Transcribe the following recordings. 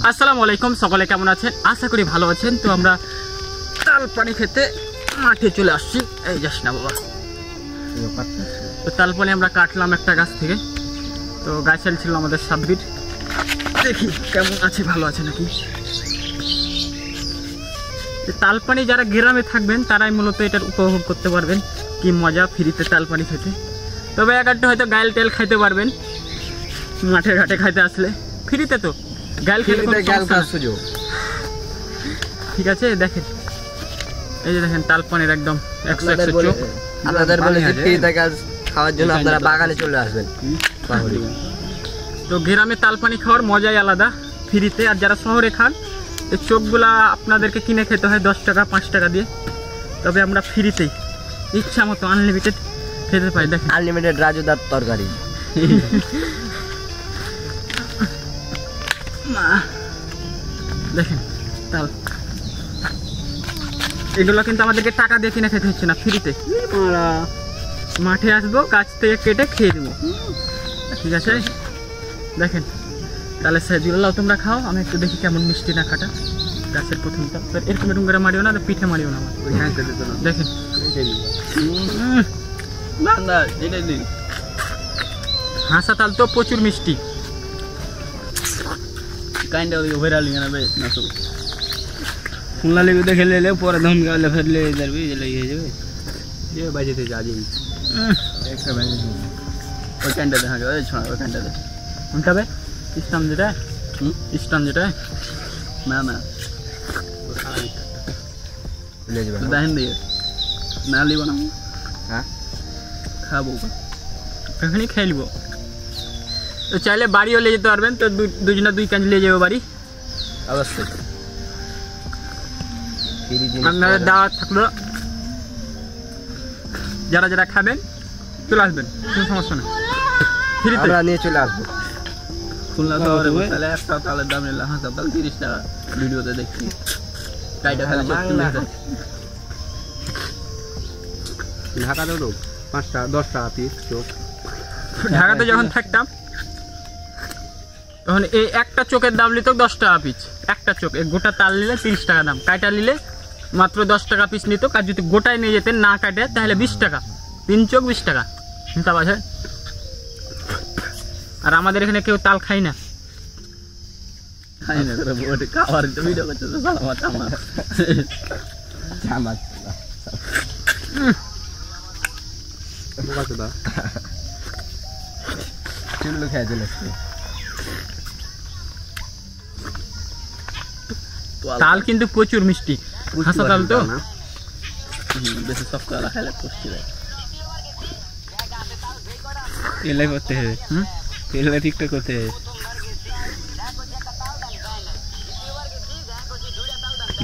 আসসালামু আলাইকুম, সকলে কেমন আছেন? আশা করি ভালো আছেন। তো আমরা তাল পানি খেতে মাঠে চলে আসছি। এই যাস না বাবা। তো তাল পানি আমরা কাটলাম একটা গাছ থেকে। তো গাছের ছিল আমাদের সাব্বির, দেখি কেমন আছে, ভালো আছে নাকি। তাল পানি যারা গ্রামে থাকবেন তারাই মূলত এটার উপভোগ করতে পারবেন, কি মজা ফ্রিতে তাল পানি খেতে। তবে একটা হয়তো গাইল টেল খাইতে পারবেন মাঠে ঘাটে খাইতে আসলে, ফ্রিতে তো গাইল খেলে ঠিক আছে। দেখেন এই যে দেখেন তাল পানির একদম 100 চোখ। আপনাদের বলে যে ফ্রিতে গাছ খাওয়ার জন্য আপনারা বাগানে চলে আসবেন। তো গ্রামে তাল পানি খাওয়ার মজাই আলাদা ফ্রিতে। আর যারা শহরে খান এই চোখগুলা আপনাদেরকে কিনে খেতে হয় 10 টাকা 5 টাকা দিয়ে। তবে আমরা ফ্রিতেই ইচ্ছা মতো আনলিমিটেড খেতে পাই। দেখেন আনলিমিটেড রাজুদার তরকারি। দেখেন তাল, এগুলো কিন্তু আমাদেরকে টাকা দিয়ে কিনে খেতে হচ্ছে না, ফ্রিতে। মাঠে আসবো, গাছ থেকে কেটে খেয়ে দেবো, ঠিক আছে। দেখেন তাহলে সেজগুলো তোমরা খাও, আমি একটু দেখি কেমন মিষ্টি না খাটা। গাছের প্রথমটা এরকম এরকম করে মারিও না, পিঠে মারিও না। দেখেন হাসা তাল তো প্রচুর মিষ্টি। खुला ले देखे ले ले पूरा धम के ले फिर ले इधर भी ले ये बजे थे जाजी एक से बजे और कैंडा दे हां जो छोड़ और कैंडा दे उनका बे सिस्टम जेटा सिस्टम जेटा ना ले जाबे दहन दिए ना ली बना हां খাবো কখনই খেলবো। তো চাইলে বাড়িও নিয়ে যেতে পারবেন। তো দুজনা দুই কাজ নিয়ে যাবে বাড়ি, অবশ্যই। আপনাদের দাওয়াত থাকলো, যারা যারা খাবেন চলে আসবেন, কোনো সমস্যা নেই, ফ্রিতে আমরা নিয়ে চলে আসবো। খুলনা শহরে তাহলে একটা তালের দাম নিলে হাসা তাল 30 টাকা ভিডিওতে দেখছি। কাইটা খালি ঢাকাতে তো 5 টাকা 10 টাকা পিস চোখ। ঢাকাতে যখন থাকতাম তখন এই একটা চোখের দাম নিত 10 টাকা পিস। একটা চোখ, গোটা তাল নিলে 30 টাকা দাম, কাটা নিলে মাত্র 10 টাকা পিস নিত। আর যদি গোটায় নিয়ে যেতেন না কাটে তাহলে 20 টাকা, 3 চোখ 20 টাকা হিসাব আছে। আর আমাদের এখানে কেউ তাল খাই না, খাই না করে বড় খাওয়ার তো ভিডিও করতে তো সালামাত আমার জামাত বাবা দা চুল্লু খেয়ে দিলে। তাল কিন্তু প্রচুর মিষ্টি, হাসা তাল তো বেশি সব কলা খাইলে পুষ্টি দেয়। তেলে করতে হবে, তেলে ঠিকঠাক করতে হবে।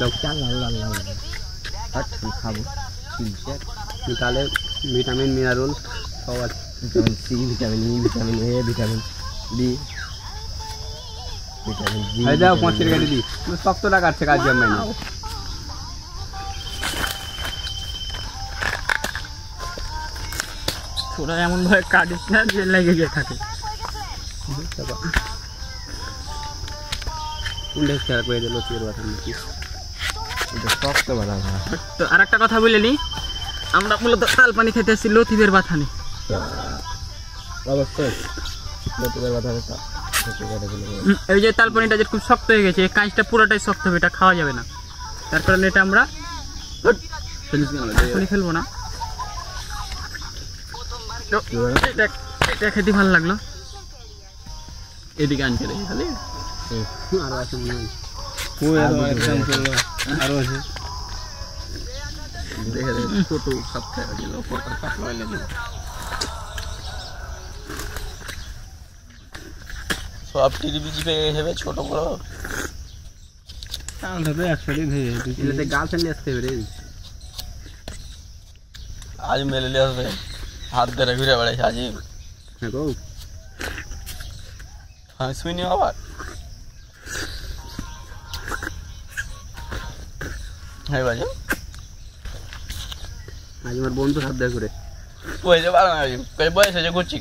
ডক্টর লাল লাল লাল আর খাবো তাহলে ভিটামিন মিনারেল সব আছে। Vitamin C, vitamin E, vitamin A, vitamin D, vitamin G. এই দাও 5 টাকা দিদি, তুমি শক্ত টাকা আছে কাজ জমে না। তোরা এমন ভাবে কাটিস না যে লেগে গিয়ে থাকে। ইন্ডেক্স খেলা করে দিল তোর কথা নাকি এটা শক্ত বানা। তো আরেকটা কথা বলে নি, আমরা মূলত তাল পানি খেতে এসেছি লতিফের বাথানে। অবশ্যই লতিফের বাথানে তো এই যে তাল পানিটা যে খুব শক্ত হয়ে গেছে, এই কাঁচটা পুরোটাই শক্ত হবে, এটা খাওয়া যাবে না। তার কারণে এটা আমরা ফেলবো না। এটা খেতে ভালো লাগলো। এদিকে আনতে রে খালি আরো আছে মনে হয়। ও একদম চলো আরো আছে দেখে ছোট সব খেয়ে দিল ফটো পাতলা হয়ে গেল। সব টিভি পেয়ে যাবে ছোট বড় তাহলে তো একসাথে ধরে এটাতে গার্লফ্রেন্ড আসতে হবে রে। আজ মেলে লিয়ে আসবে, হাত ধরে ঘুরে বেড়াইছে আজ। হ্যাঁ গো আমি শুনি আবার হ্যাঁ বাজে আজ আমার বন্ধু হাত ধরে ঘুরে ওই যে বাড়া বয়স হয়েছে ঘুরছি।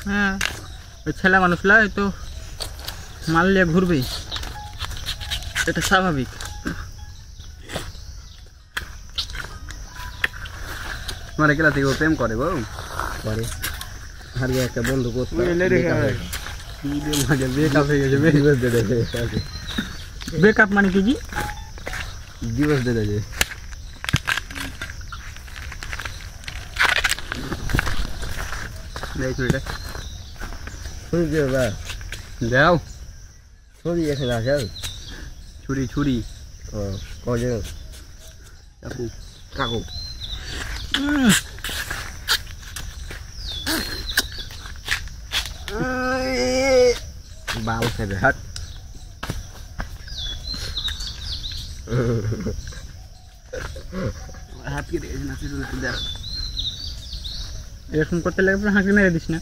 হ্যাঁ ওই ছেলে মানুষলা তো মারলে ঘুরবে, এটা স্বাভাবিক। তোমার কেলা থেকে ও প্রেম করে গো করে হারিয়ে একটা বন্ধু করতে ব্রেকআপ হয়ে গেছে ব্রেকআপ মানে কি জি? দিবস দে দে দেখ এটা ছুরি দিও বা দাও ছুরি এখানে আছে ছুরি ছুরি ও কজে কাকু কাকু बाल से हट हाथ की देखना फिर तो देख এরকম করতে লাগবে, হাঁকি মেরে দিস না।